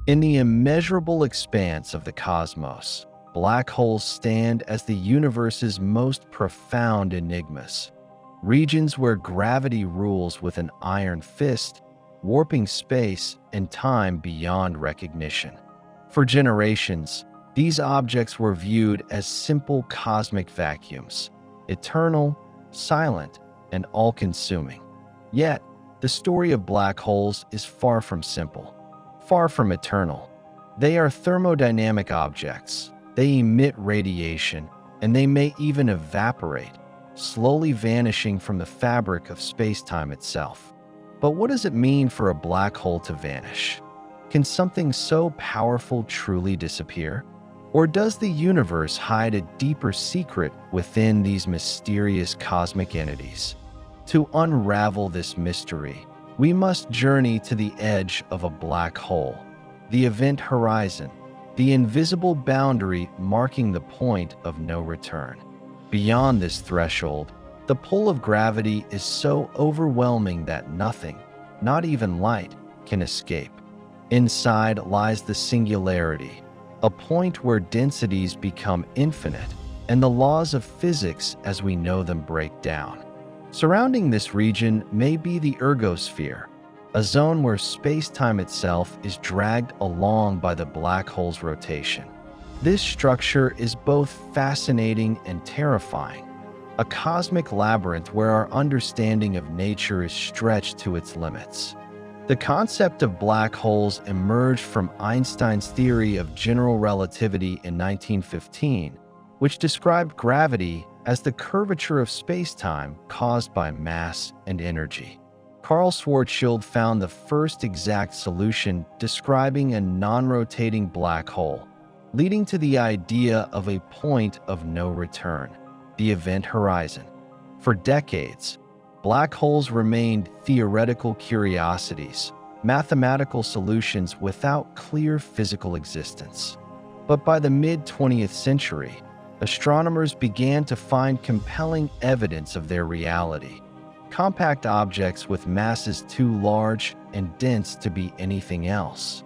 In the immeasurable expanse of the cosmos, black holes stand as the universe's most profound enigmas, regions where gravity rules with an iron fist, warping space and time beyond recognition. For generations, these objects were viewed as simple cosmic vacuums, eternal, silent, and all-consuming. Yet, the story of black holes is far from simple, far from eternal. They are thermodynamic objects. They emit radiation, and they may even evaporate, slowly vanishing from the fabric of space-time itself. But what does it mean for a black hole to vanish? Can something so powerful truly disappear? Or does the universe hide a deeper secret within these mysterious cosmic entities? To unravel this mystery, we must journey to the edge of a black hole, the event horizon, the invisible boundary marking the point of no return. Beyond this threshold, the pull of gravity is so overwhelming that nothing, not even light, can escape. Inside lies the singularity, a point where densities become infinite and the laws of physics as we know them break down. Surrounding this region may be the ergosphere, a zone where space-time itself is dragged along by the black hole's rotation. This structure is both fascinating and terrifying, a cosmic labyrinth where our understanding of nature is stretched to its limits. The concept of black holes emerged from Einstein's theory of general relativity in 1915, which described gravity as the curvature of space-time caused by mass and energy. Carl Schwarzschild found the first exact solution describing a non-rotating black hole, leading to the idea of a point of no return, the event horizon. For decades, black holes remained theoretical curiosities, mathematical solutions without clear physical existence. But by the mid-20th century, astronomers began to find compelling evidence of their reality. Compact objects with masses too large and dense to be anything else.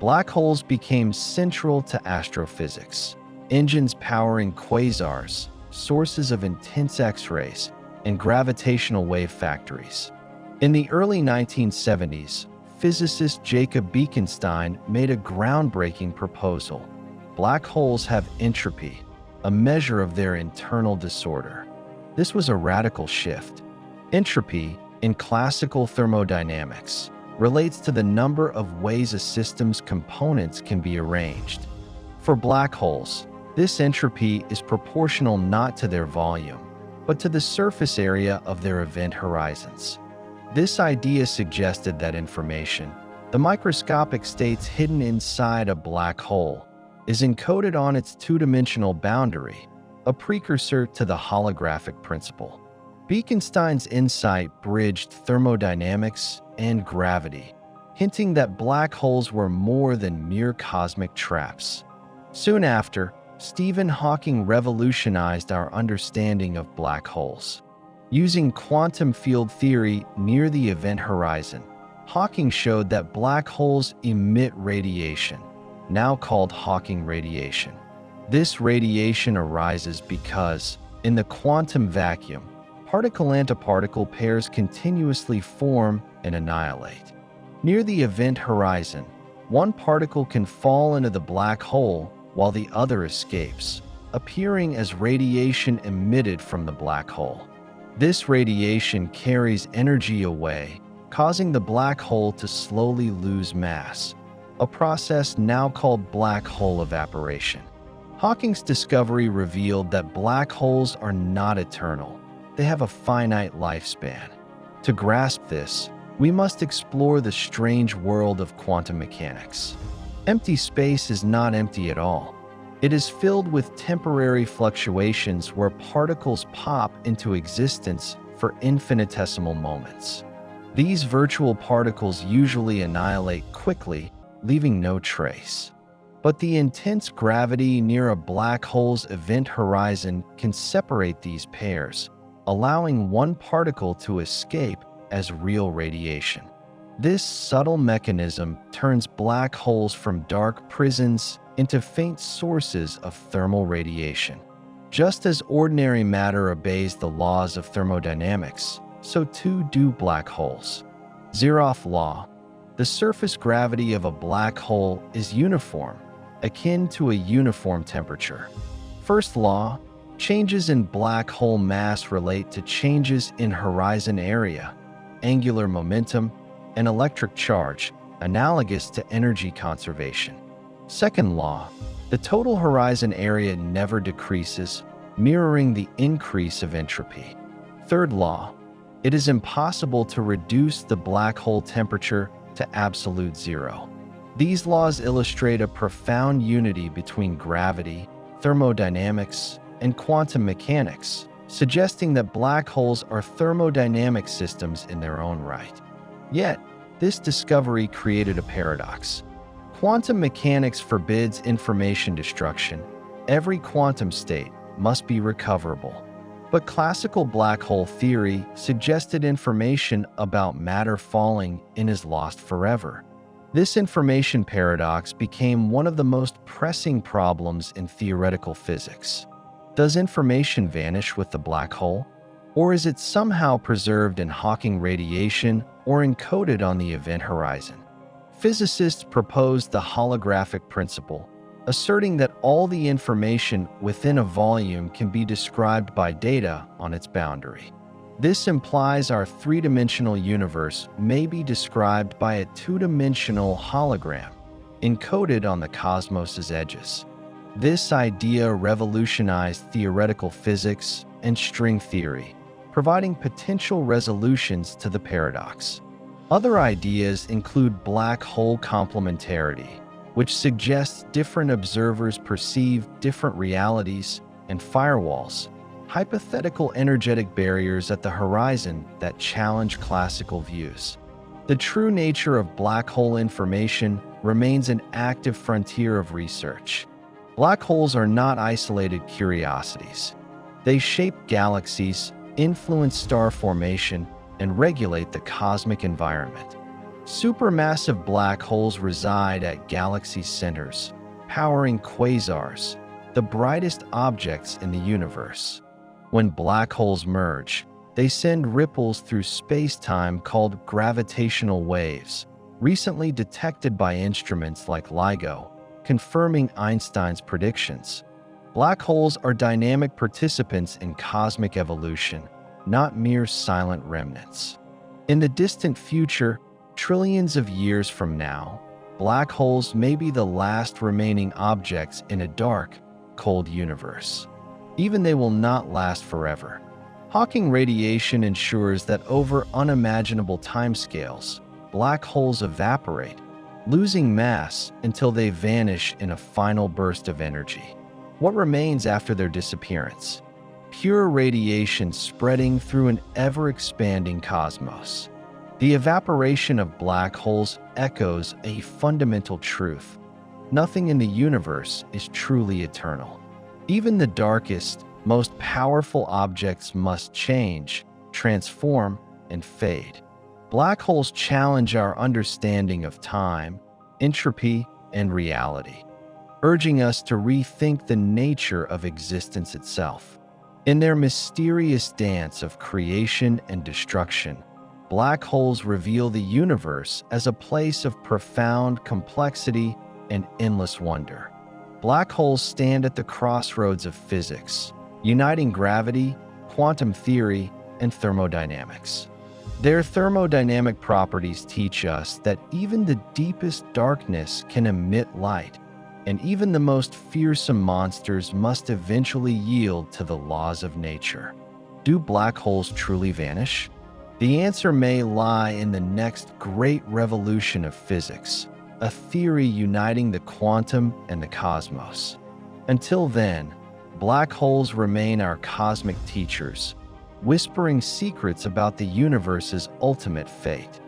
Black holes became central to astrophysics, engines powering quasars, sources of intense X-rays, and gravitational wave factories. In the early 1970s, physicist Jacob Bekenstein made a groundbreaking proposal. Black holes have entropy, a measure of their internal disorder. This was a radical shift. Entropy, in classical thermodynamics, relates to the number of ways a system's components can be arranged. For black holes, this entropy is proportional not to their volume, but to the surface area of their event horizons. This idea suggested that information, the microscopic states hidden inside a black hole, is encoded on its two-dimensional boundary, a precursor to the holographic principle. Bekenstein's insight bridged thermodynamics and gravity, hinting that black holes were more than mere cosmic traps. Soon after, Stephen Hawking revolutionized our understanding of black holes. Using quantum field theory near the event horizon, Hawking showed that black holes emit radiation, now called Hawking radiation. This radiation arises because, in the quantum vacuum, particle-antiparticle pairs continuously form and annihilate. Near the event horizon, one particle can fall into the black hole while the other escapes, appearing as radiation emitted from the black hole. This radiation carries energy away, causing the black hole to slowly lose mass, a process now called black hole evaporation. Hawking's discovery revealed that black holes are not eternal. They have a finite lifespan. To grasp this, we must explore the strange world of quantum mechanics. Empty space is not empty at all. It is filled with temporary fluctuations where particles pop into existence for infinitesimal moments. These virtual particles usually annihilate quickly, leaving no trace. But the intense gravity near a black hole's event horizon can separate these pairs, allowing one particle to escape as real radiation. This subtle mechanism turns black holes from dark prisons into faint sources of thermal radiation. Just as ordinary matter obeys the laws of thermodynamics, so too do black holes. Zeroth law. The surface gravity of a black hole is uniform, akin to a uniform temperature. First law. Changes in black hole mass relate to changes in horizon area, angular momentum, and electric charge, analogous to energy conservation. Second law. The total horizon area never decreases, mirroring the increase of entropy. Third law. It is impossible to reduce the black hole temperature to absolute zero. These laws illustrate a profound unity between gravity, thermodynamics, and quantum mechanics, suggesting that black holes are thermodynamic systems in their own right. Yet, this discovery created a paradox. Quantum mechanics forbids information destruction. Every quantum state must be recoverable. But classical black hole theory suggested information about matter falling in is lost forever. This information paradox became one of the most pressing problems in theoretical physics. Does information vanish with the black hole? Or is it somehow preserved in Hawking radiation or encoded on the event horizon? Physicists proposed the holographic principle, asserting that all the information within a volume can be described by data on its boundary. This implies our three-dimensional universe may be described by a two-dimensional hologram, encoded on the cosmos's edges. This idea revolutionized theoretical physics and string theory, providing potential resolutions to the paradox. Other ideas include black hole complementarity, which suggests different observers perceive different realities, and firewalls, hypothetical energetic barriers at the horizon that challenge classical views. The true nature of black hole information remains an active frontier of research. Black holes are not isolated curiosities. They shape galaxies, influence star formation, and regulate the cosmic environment. Supermassive black holes reside at galaxy centers, powering quasars, the brightest objects in the universe. When black holes merge, they send ripples through space-time called gravitational waves, recently detected by instruments like LIGO, confirming Einstein's predictions. Black holes are dynamic participants in cosmic evolution, not mere silent remnants. In the distant future, trillions of years from now, black holes may be the last remaining objects in a dark, cold universe. Even they will not last forever. Hawking radiation ensures that over unimaginable timescales, black holes evaporate, losing mass until they vanish in a final burst of energy. What remains after their disappearance? Pure radiation spreading through an ever-expanding cosmos. The evaporation of black holes echoes a fundamental truth. Nothing in the universe is truly eternal. Even the darkest, most powerful objects must change, transform, and fade. Black holes challenge our understanding of time, entropy, and reality, urging us to rethink the nature of existence itself. In their mysterious dance of creation and destruction, black holes reveal the universe as a place of profound complexity and endless wonder. Black holes stand at the crossroads of physics, uniting gravity, quantum theory, and thermodynamics. Their thermodynamic properties teach us that even the deepest darkness can emit light, and even the most fearsome monsters must eventually yield to the laws of nature. Do black holes truly vanish? The answer may lie in the next great revolution of physics, a theory uniting the quantum and the cosmos. Until then, black holes remain our cosmic teachers, whispering secrets about the universe's ultimate fate.